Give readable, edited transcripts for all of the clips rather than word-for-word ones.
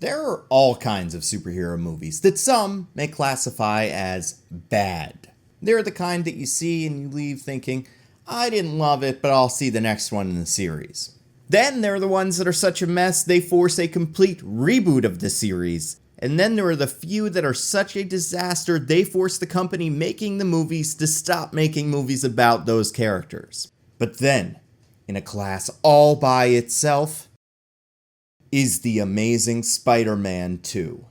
There are all kinds of superhero movies that some may classify as bad. They're the kind that you see and you leave thinking, I didn't love it, but I'll see the next one in the series. Then there are the ones that are such a mess they force a complete reboot of the series. And then there are the few that are such a disaster they force the company making the movies to stop making movies about those characters. But then, in a class all by itself, is The Amazing Spider-Man 2.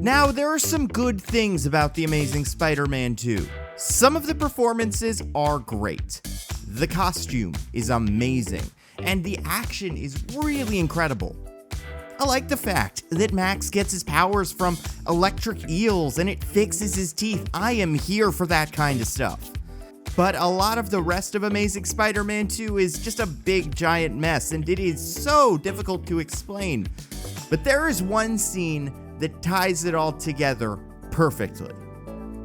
Now, there are some good things about The Amazing Spider-Man 2. Some of the performances are great. The costume is amazing, and the action is really incredible. I like the fact that Max gets his powers from electric eels and it fixes his teeth. I am here for that kind of stuff. But a lot of the rest of Amazing Spider-Man 2 is just a big giant mess, and it is so difficult to explain. But there is one scene that ties it all together perfectly.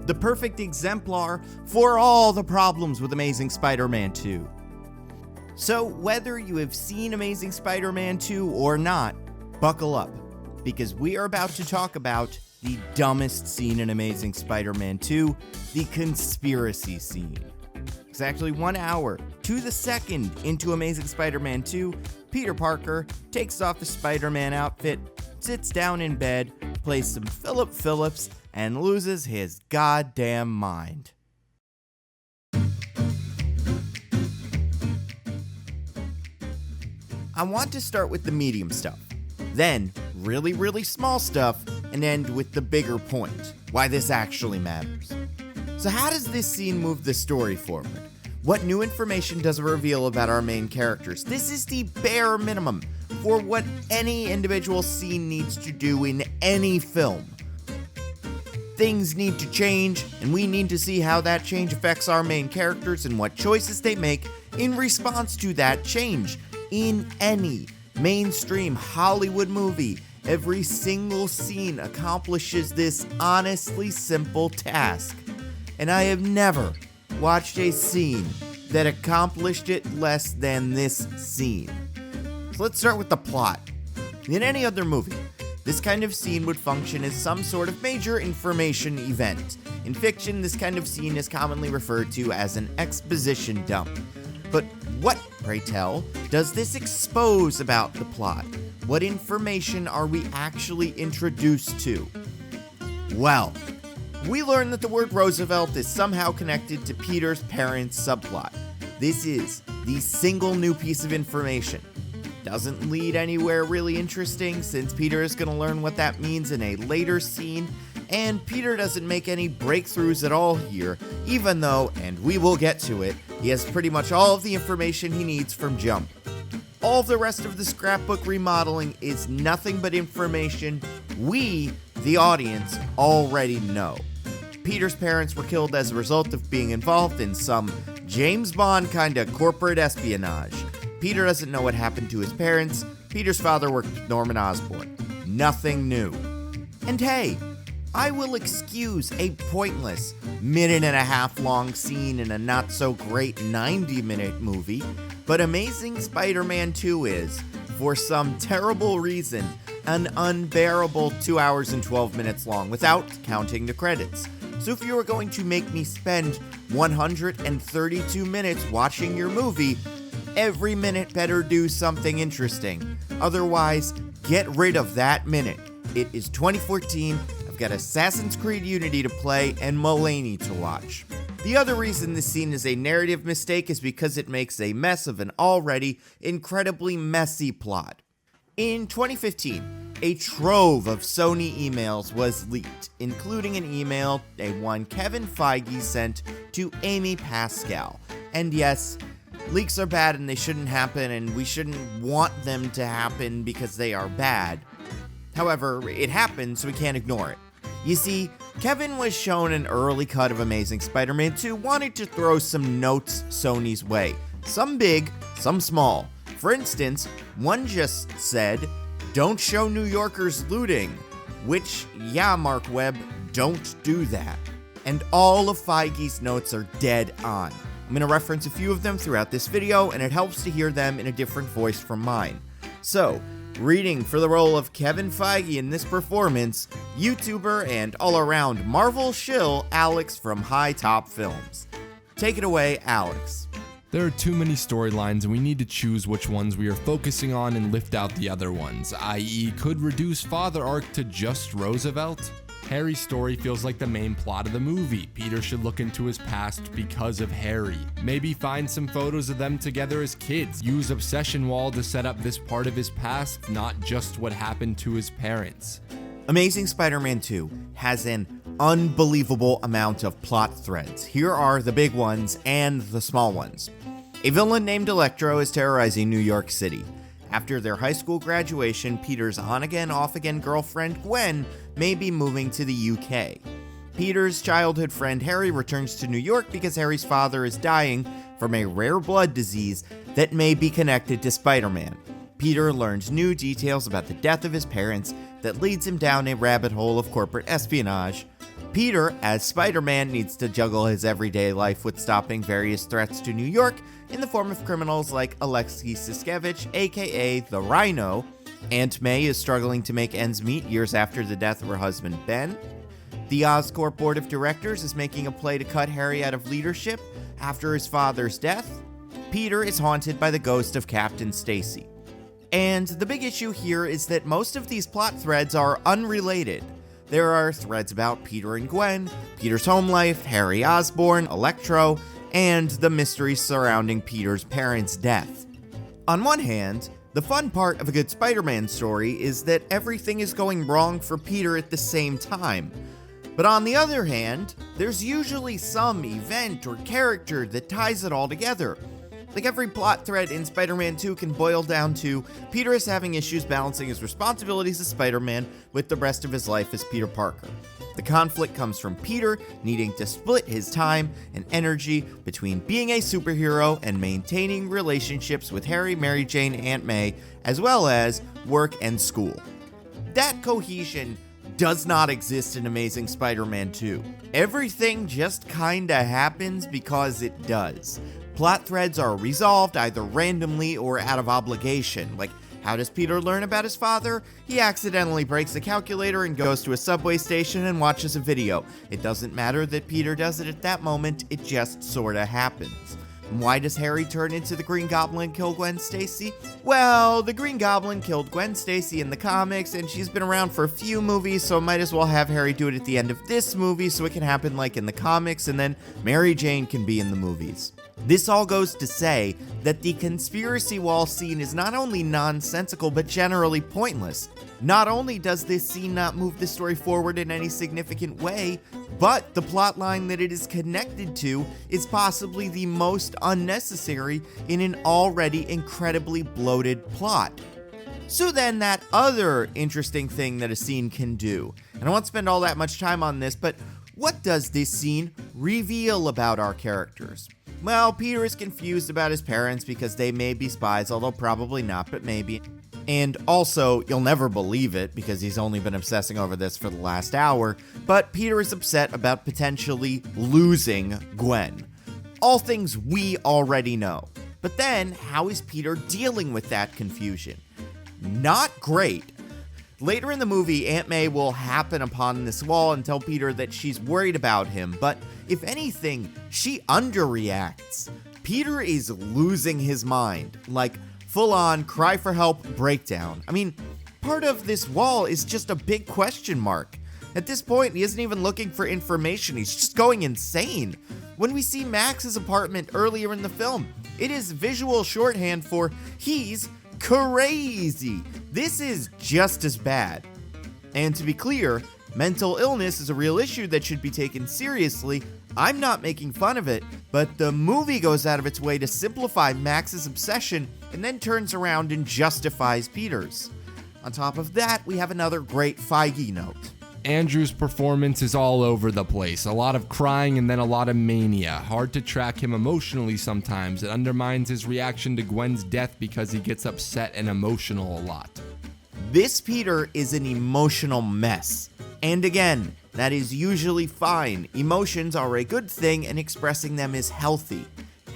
The perfect exemplar for all the problems with Amazing Spider-Man 2. So whether you have seen Amazing Spider-Man 2 or not, buckle up, because we are about to talk about the dumbest scene in Amazing Spider-Man 2, the conspiracy scene. Exactly 1 hour to the second into Amazing Spider-Man 2, Peter Parker takes off the Spider-Man outfit, sits down in bed, plays some Philip Phillips, and loses his goddamn mind. I want to start with the medium stuff, then really, really small stuff, and end with the bigger point, why this actually matters. So how does this scene move the story forward? What new information does it reveal about our main characters? This is the bare minimum for what any individual scene needs to do in any film. Things need to change, and we need to see how that change affects our main characters and what choices they make in response to that change. In any mainstream Hollywood movie, every single scene accomplishes this honestly simple task. And I have never watched a scene that accomplished it less than this scene. So let's start with the plot. In any other movie, this kind of scene would function as some sort of major information event. In fiction, this kind of scene is commonly referred to as an exposition dump. But what, pray tell, does this expose about the plot? What information are we actually introduced to? Well, we learn that the word Roosevelt is somehow connected to Peter's parents' subplot. This is the single new piece of information. Doesn't lead anywhere really interesting, since Peter is going to learn what that means in a later scene, and Peter doesn't make any breakthroughs at all here, even though, and we will get to it, he has pretty much all of the information he needs from jump. All of the rest of the scrapbook remodeling is nothing but information we, the audience, already know. Peter's parents were killed as a result of being involved in some James Bond kind of corporate espionage. Peter doesn't know what happened to his parents. Peter's father worked with Norman Osborn. Nothing new. And hey, I will excuse a pointless minute-and-a-half long scene in a not-so-great 90-minute movie, but Amazing Spider-Man 2 is, for some terrible reason, an unbearable 2 hours and 12 minutes long without counting the credits. So if you are going to make me spend 132 minutes watching your movie, every minute better do something interesting. Otherwise, get rid of that minute. It is 2014, I've got Assassin's Creed Unity to play and Mulaney to watch. The other reason this scene is a narrative mistake is because it makes a mess of an already incredibly messy plot. In 2015, a trove of Sony emails was leaked, including an email one Kevin Feige sent to Amy Pascal. And yes, leaks are bad and they shouldn't happen, and we shouldn't want them to happen because they are bad. However, it happened, so we can't ignore it. You see, Kevin was shown an early cut of Amazing Spider-Man 2, wanted to throw some notes Sony's way. Some big, some small. For instance, one just said, "Don't show New Yorkers looting," which, yeah, Mark Webb, don't do that. And all of Feige's notes are dead on. I'm going to reference a few of them throughout this video, and it helps to hear them in a different voice from mine. So, reading for the role of Kevin Feige in this performance, YouTuber and all-around Marvel shill Alex from High Top Films. Take it away, Alex. There are too many storylines and we need to choose which ones we are focusing on and lift out the other ones, i.e. could reduce Father Arc to just Roosevelt? Harry's story feels like the main plot of the movie. Peter should look into his past because of Harry. Maybe find some photos of them together as kids. Use Obsession Wall to set up this part of his past, not just what happened to his parents. Amazing Spider-Man 2 has an unbelievable amount of plot threads. Here are the big ones and the small ones. A villain named Electro is terrorizing New York City. After their high school graduation, Peter's on-again, off-again girlfriend Gwen may be moving to the UK. Peter's childhood friend Harry returns to New York because Harry's father is dying from a rare blood disease that may be connected to Spider-Man. Peter learns new details about the death of his parents that leads him down a rabbit hole of corporate espionage. Peter, as Spider-Man, needs to juggle his everyday life with stopping various threats to New York in the form of criminals like Alexei Siskevich, aka the Rhino. Aunt May is struggling to make ends meet years after the death of her husband Ben. The Oscorp Board of Directors is making a play to cut Harry out of leadership after his father's death. Peter is haunted by the ghost of Captain Stacy. And the big issue here is that most of these plot threads are unrelated. There are threads about Peter and Gwen, Peter's home life, Harry Osborn, Electro, and the mysteries surrounding Peter's parents' death. On one hand, the fun part of a good Spider-Man story is that everything is going wrong for Peter at the same time. But on the other hand, there's usually some event or character that ties it all together. Like every plot thread in Spider-Man 2 can boil down to Peter is having issues balancing his responsibilities as Spider-Man with the rest of his life as Peter Parker. The conflict comes from Peter needing to split his time and energy between being a superhero and maintaining relationships with Harry, Mary Jane, Aunt May, as well as work and school. That cohesion does not exist in Amazing Spider-Man 2. Everything just kinda happens because it does. Plot threads are resolved either randomly or out of obligation. Like, how does Peter learn about his father? He accidentally breaks a calculator and goes to a subway station and watches a video. It doesn't matter that Peter does it at that moment, it just sorta happens. And why does Harry turn into the Green Goblin and kill Gwen Stacy? Well, the Green Goblin killed Gwen Stacy in the comics, and she's been around for a few movies, so might as well have Harry do it at the end of this movie so it can happen like in the comics, and then Mary Jane can be in the movies. This all goes to say that the conspiracy wall scene is not only nonsensical, but generally pointless. Not only does this scene not move the story forward in any significant way, but the plotline that it is connected to is possibly the most unnecessary in an already incredibly bloated plot. So then that other interesting thing that a scene can do, and I won't spend all that much time on this, but what does this scene reveal about our characters? Well, Peter is confused about his parents because they may be spies, although probably not, but maybe. And also, you'll never believe it because he's only been obsessing over this for the last hour, but Peter is upset about potentially losing Gwen. All things we already know. But then, how is Peter dealing with that confusion? Not great. Later in the movie, Aunt May will happen upon this wall and tell Peter that she's worried about him, but if anything, she underreacts. Peter is losing his mind, like full-on cry for help breakdown. I mean, part of this wall is just a big question mark. At this point, he isn't even looking for information, he's just going insane. When we see Max's apartment earlier in the film, it is visual shorthand for he's crazy. This is just as bad. And to be clear, mental illness is a real issue that should be taken seriously. I'm not making fun of it, but the movie goes out of its way to simplify Max's obsession and then turns around and justifies Peter's. On top of that, we have another great Feige note. Andrew's performance is all over the place. A lot of crying and then a lot of mania. Hard to track him emotionally sometimes. It undermines his reaction to Gwen's death because he gets upset and emotional a lot. This Peter is an emotional mess. And again, that is usually fine. Emotions are a good thing and expressing them is healthy.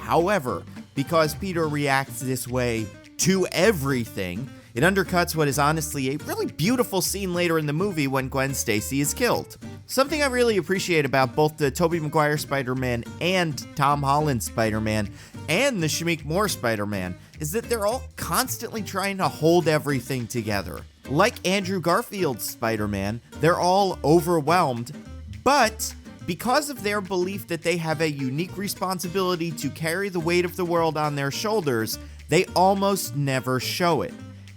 However, because Peter reacts this way to everything, it undercuts what is honestly a really beautiful scene later in the movie when Gwen Stacy is killed. Something I really appreciate about both the Tobey Maguire Spider-Man and Tom Holland Spider-Man and the Shameik Moore Spider-Man is that they're all constantly trying to hold everything together. Like Andrew Garfield's Spider-Man, they're all overwhelmed, but because of their belief that they have a unique responsibility to carry the weight of the world on their shoulders, they almost never show it.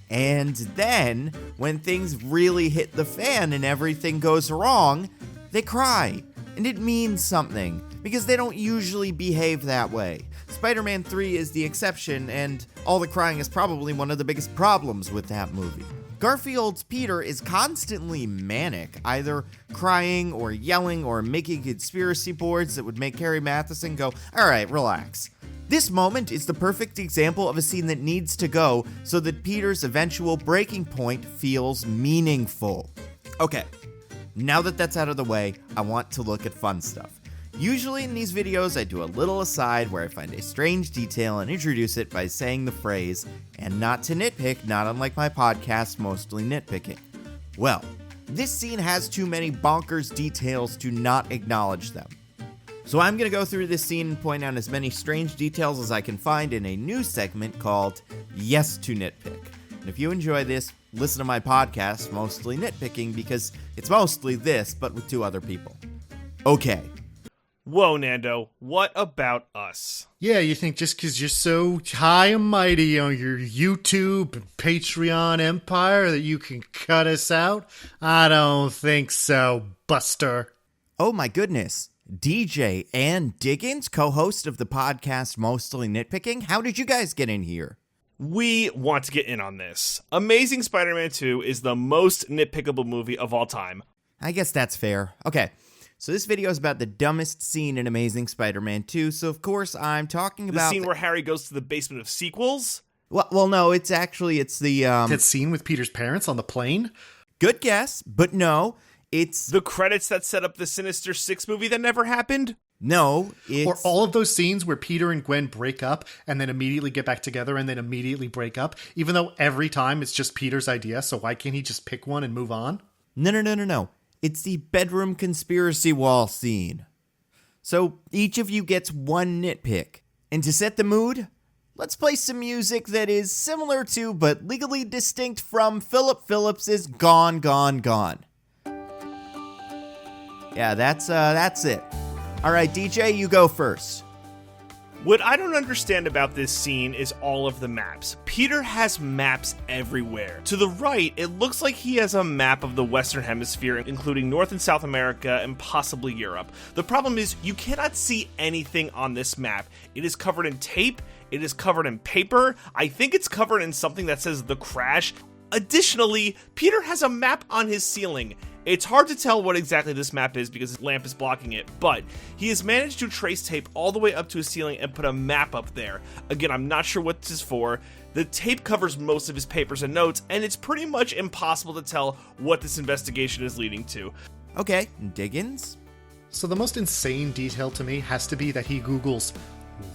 And then, when things really hit the fan and everything goes wrong, they cry. And it means something, because they don't usually behave that way. Spider-Man 3 is the exception, and all the crying is probably one of the biggest problems with that movie. Garfield's Peter is constantly manic, either crying or yelling or making conspiracy boards that would make Carrie Mathison go, "Alright, relax." This moment is the perfect example of a scene that needs to go so that Peter's eventual breaking point feels meaningful. Okay, now that that's out of the way, I want to look at fun stuff. Usually in these videos, I do a little aside where I find a strange detail and introduce it by saying the phrase, "and not to nitpick," not unlike my podcast, Mostly Nitpicking. Well, this scene has too many bonkers details to not acknowledge them. So I'm going to go through this scene and point out as many strange details as I can find in a new segment called Yes to Nitpick. And if you enjoy this, listen to my podcast, Mostly Nitpicking, because it's mostly this, but with two other people. Okay. Whoa, Nando, what about us? Yeah, you think just because you're so high and mighty on your YouTube and Patreon empire that you can cut us out? I don't think so, Buster. Oh my goodness. DJ Ann Diggins, co-host of the podcast Mostly Nitpicking. How did you guys get in here? We want to get in on this. Amazing Spider-Man 2 is the most nitpickable movie of all time. I guess that's fair. Okay. So this video is about the dumbest scene in Amazing Spider-Man 2, so of course I'm talking about... The scene where Harry goes to the basement of sequels? Well, no, it's the... That scene with Peter's parents on the plane? Good guess, but no, it's... The credits that set up the Sinister Six movie that never happened? No, it's... Or all of those scenes where Peter and Gwen break up and then immediately get back together and then immediately break up, even though every time it's just Peter's idea, so why can't he just pick one and move on? No. It's the bedroom conspiracy wall scene. So each of you gets one nitpick. And to set the mood, let's play some music that is similar to, but legally distinct from, Philip Phillips's Gone, Gone, Gone. Yeah, that's it. All right, DJ, you go first. What I don't understand about this scene is all of the maps. Peter has maps everywhere. To the right, it looks like he has a map of the Western Hemisphere, including North and South America and possibly Europe. The problem is you cannot see anything on this map. It is covered in tape, it is covered in paper, I think it's covered in something that says The Crash. Additionally, Peter has a map on his ceiling. It's hard to tell what exactly this map is because his lamp is blocking it, but he has managed to trace tape all the way up to his ceiling and put a map up there. Again, I'm not sure what this is for. The tape covers most of his papers and notes, and it's pretty much impossible to tell what this investigation is leading to. Okay, Diggins? So the most insane detail to me has to be that he Googles,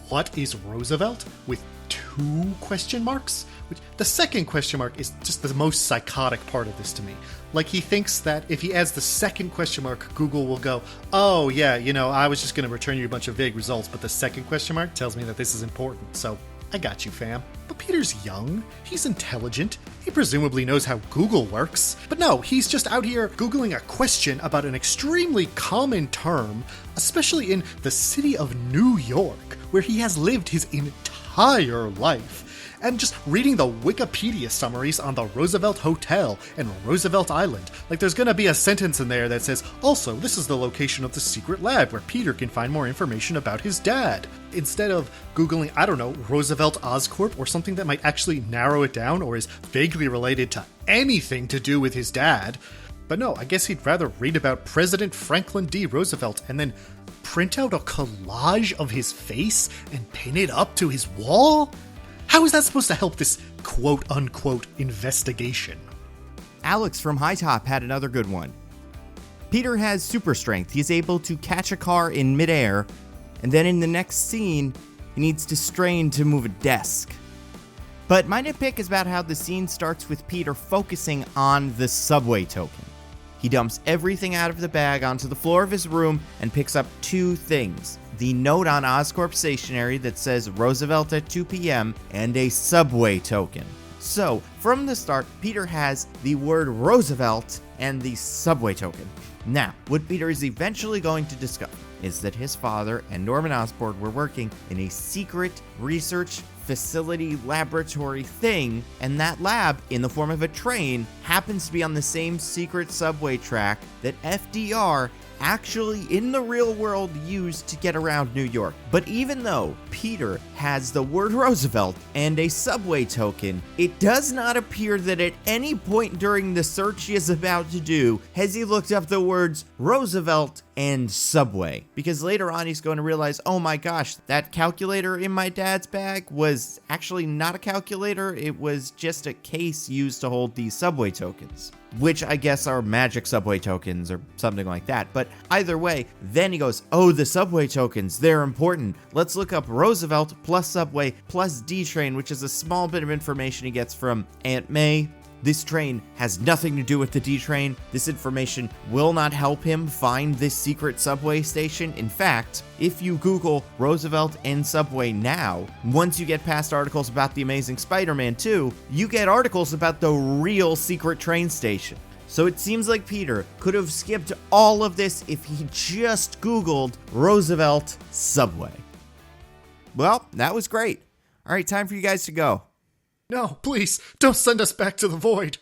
"What is Roosevelt?" with 2 question marks? Which, the second question mark is just the most psychotic part of this to me. Like, he thinks that if he adds the second question mark, Google will go, "Oh, yeah, I was just going to return you a bunch of vague results, but the second question mark tells me that this is important, so I got you, fam." But Peter's young, he's intelligent, he presumably knows how Google works. But no, he's just out here Googling a question about an extremely common term, especially in the city of New York, where he has lived his entire life. And just reading the Wikipedia summaries on the Roosevelt Hotel and Roosevelt Island. Like, there's gonna be a sentence in there that says, "Also, this is the location of the secret lab where Peter can find more information about his dad." Instead of Googling, I don't know, Roosevelt Oscorp or something that might actually narrow it down or is vaguely related to anything to do with his dad. But no, I guess he'd rather read about President Franklin D. Roosevelt and then print out a collage of his face and pin it up to his wall? How is that supposed to help this quote-unquote investigation? Alex from High Top had another good one. Peter has super strength. He's able to catch a car in midair, and then in the next scene, He needs to strain to move a desk. But my nitpick is about how the scene starts with Peter focusing on the subway token. He dumps everything out of the bag onto the floor of his room and picks up two things. The note on Oscorp stationery that says Roosevelt at 2 p.m. and a subway token. So, from the start, Peter has the word Roosevelt and the subway token. Now, what Peter is eventually going to discover is that his father and Norman Osborn were working in a secret research facility laboratory thing, and that lab, in the form of a train, happens to be on the same secret subway track that FDR actually in the real world used to get around New York. But even though Peter has the word Roosevelt and a subway token, it does not appear that at any point during the search he is about to do has he looked up the words Roosevelt and subway. Because later on he's going to realize, oh my gosh, that calculator in my dad's bag was actually not a calculator, it was just a case used to hold these subway tokens. Which I guess are magic subway tokens or something like that. But either way, then he goes, oh, the subway tokens, they're important. Let's look up Roosevelt plus subway plus D-train, which is a small bit of information he gets from Aunt May. This train has nothing to do with the D-train. This information will not help him find this secret subway station. In fact, if you Google Roosevelt and subway now, once you get past articles about The Amazing Spider-Man 2, you get articles about the real secret train station. So it seems like Peter could have skipped all of this if he just Googled Roosevelt subway. Well, that was great. All right, time for you guys to go. No, please, don't send us back to the void.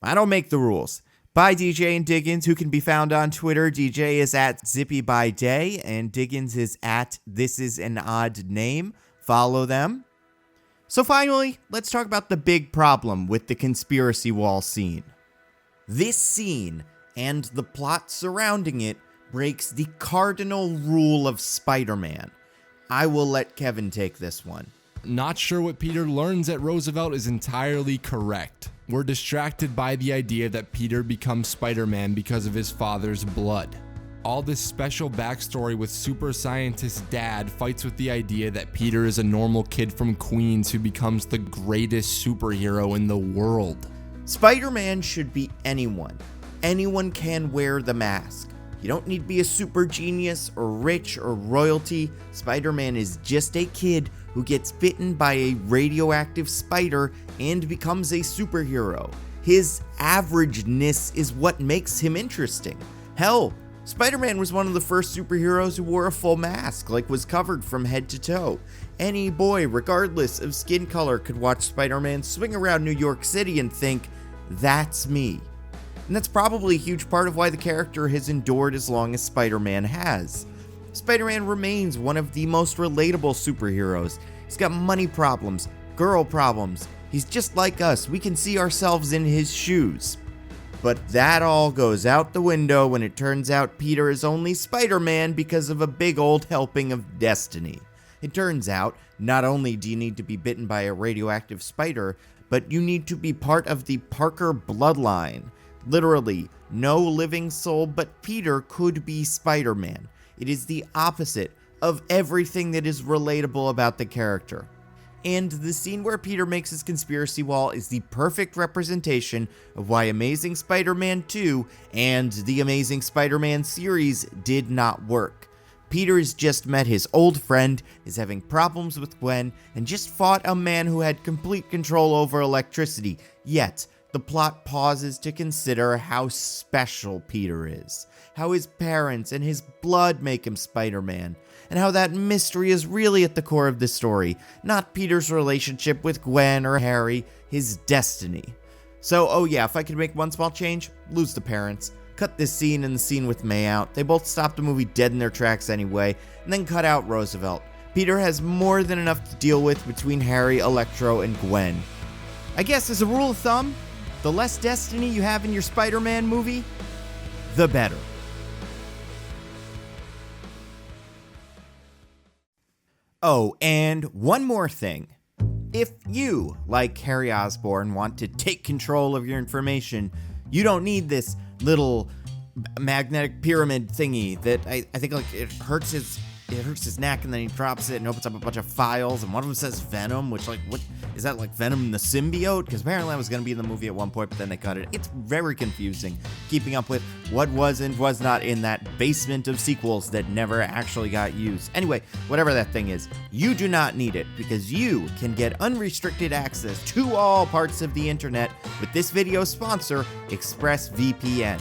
I don't make the rules. By DJ and Diggins, who can be found on Twitter. DJ is at ZippyByDay, and Diggins is at This Is An Odd Name. Follow them. So finally, let's talk about the big problem with the conspiracy wall scene. This scene, and the plot surrounding it, breaks the cardinal rule of Spider-Man. I will let Kevin take this one. Not sure what Peter learns at Roosevelt is entirely correct. We're distracted by the idea that Peter becomes Spider-Man because of his father's blood. All this special backstory with super scientist dad fights with the idea that Peter is a normal kid from Queens who becomes the greatest superhero in the world. Spider-Man should be anyone. Anyone can wear the mask. You don't need to be a super genius or rich or royalty. Spider-Man is just a kid who gets bitten by a radioactive spider and becomes a superhero. His averageness is what makes him interesting. Hell, Spider-Man was one of the first superheroes who wore a full mask, like was covered from head to toe. Any boy, regardless of skin color, could watch Spider-Man swing around New York City and think, that's me. And that's probably a huge part of why the character has endured as long as Spider-Man has. Spider-Man remains one of the most relatable superheroes. He's got money problems, girl problems. He's just like us. We can see ourselves in his shoes. But that all goes out the window when it turns out Peter is only Spider-Man because of a big old helping of destiny. It turns out, not only do you need to be bitten by a radioactive spider, but you need to be part of the Parker bloodline. Literally, no living soul but Peter could be Spider-Man. It is the opposite of everything that is relatable about the character. And the scene where Peter makes his conspiracy wall is the perfect representation of why Amazing Spider-Man 2 and the Amazing Spider-Man series did not work. Peter has just met his old friend, is having problems with Gwen, and just fought a man who had complete control over electricity. Yet, the plot pauses to consider how special Peter is, how his parents and his blood make him Spider-Man, and how that mystery is really at the core of the story, not Peter's relationship with Gwen or Harry, his destiny. So, oh yeah, if I could make one small change, lose the parents. Cut this scene and the scene with May out. They both stopped the movie dead in their tracks anyway, and then cut out Roosevelt. Peter has more than enough to deal with between Harry, Electro, and Gwen. I guess as a rule of thumb, the less destiny you have in your Spider-Man movie, the better. Oh, and one more thing. If you, like Harry Osborn, want to take control of your information, you don't need this little magnetic pyramid thingy that I think like it hurts his it hurts his neck, and then he drops it and opens up a bunch of files, and one of them says Venom, which, like, what is that, like Venom the symbiote? Because apparently that was going to be in the movie at one point, but then they cut it. It's very confusing keeping up with what was and was not in that basement of sequels that never actually got used. Anyway, whatever that thing is, you do not need it, because you can get unrestricted access to all parts of the internet with this video sponsor, ExpressVPN.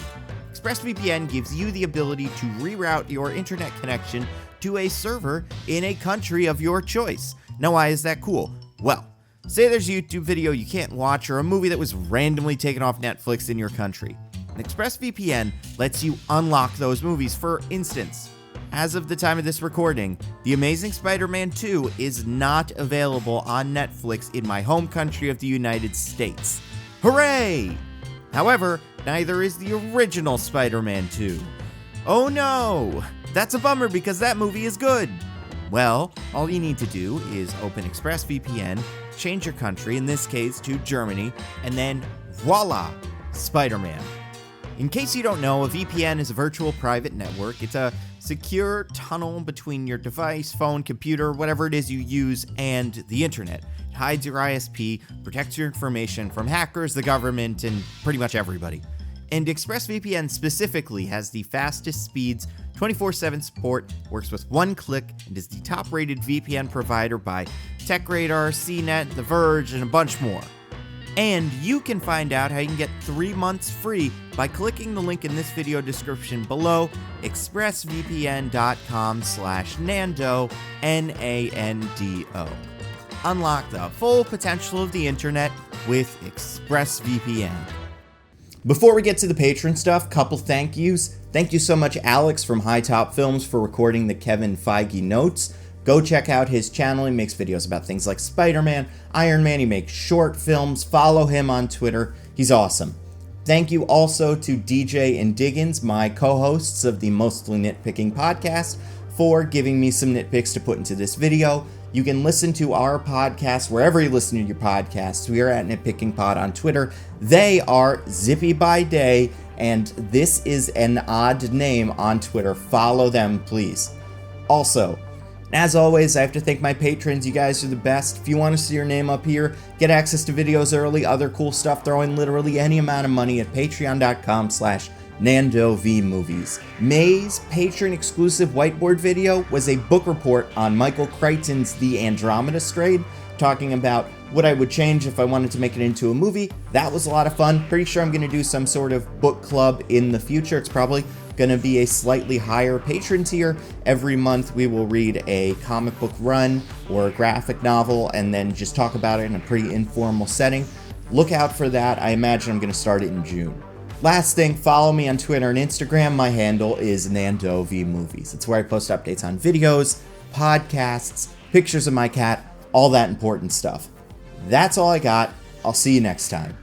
ExpressVPN gives you the ability to reroute your internet connection to a server in a country of your choice. Now, why is that cool? Well, say there's a YouTube video you can't watch or a movie that was randomly taken off Netflix in your country. ExpressVPN lets you unlock those movies. For instance, as of the time of this recording, The Amazing Spider-Man 2 is not available on Netflix in my home country of the United States. Hooray! However, neither is the original Spider-Man 2. Oh no! That's a bummer because that movie is good. Well, all you need to do is open ExpressVPN, change your country, in this case to Germany, and then voila, Spider-Man. In case you don't know, a VPN is a virtual private network. It's a secure tunnel between your device, phone, computer, whatever it is you use, and the internet. It hides your ISP, protects your information from hackers, the government, and pretty much everybody. And ExpressVPN specifically has the fastest speeds, 24/7 support, works with one click, and is the top-rated VPN provider by TechRadar, CNET, The Verge, and a bunch more. And you can find out how you can get 3 months free by clicking the link in this video description below, expressvpn.com/Nando, Nando. Unlock the full potential of the internet with ExpressVPN. Before we get to the patron stuff, couple thank yous. Thank you so much, Alex from High Top Films, for recording the Kevin Feige notes. Go check out his channel. He makes videos about things like Spider-Man, Iron Man. He makes short films. Follow him on Twitter. He's awesome. Thank you also to DJ and Diggins, my co-hosts of the Mostly Nitpicking podcast, for giving me some nitpicks to put into this video. You can listen to our podcast wherever you listen to your podcasts. We are at Nitpicking Pod on Twitter. They are Zippy by Day, and this is an odd name on Twitter. Follow them, please. Also, as always, I have to thank my patrons. You guys are the best. If you want to see your name up here, get access to videos early, other cool stuff, throw in literally any amount of money at patreon.com/NandoVMovies. May's patron-exclusive whiteboard video was a book report on Michael Crichton's The Andromeda Strain, talking about what I would change if I wanted to make it into a movie. That was a lot of fun. Pretty sure I'm going to do some sort of book club in the future. It's probably going to be a slightly higher patron tier. Every month we will read a comic book run or a graphic novel and then just talk about it in a pretty informal setting. Look out for that. I imagine I'm going to start it in June. Last thing, follow me on Twitter and Instagram. My handle is NandoVMovies. It's where I post updates on videos, podcasts, pictures of my cat, all that important stuff. That's all I got. I'll see you next time.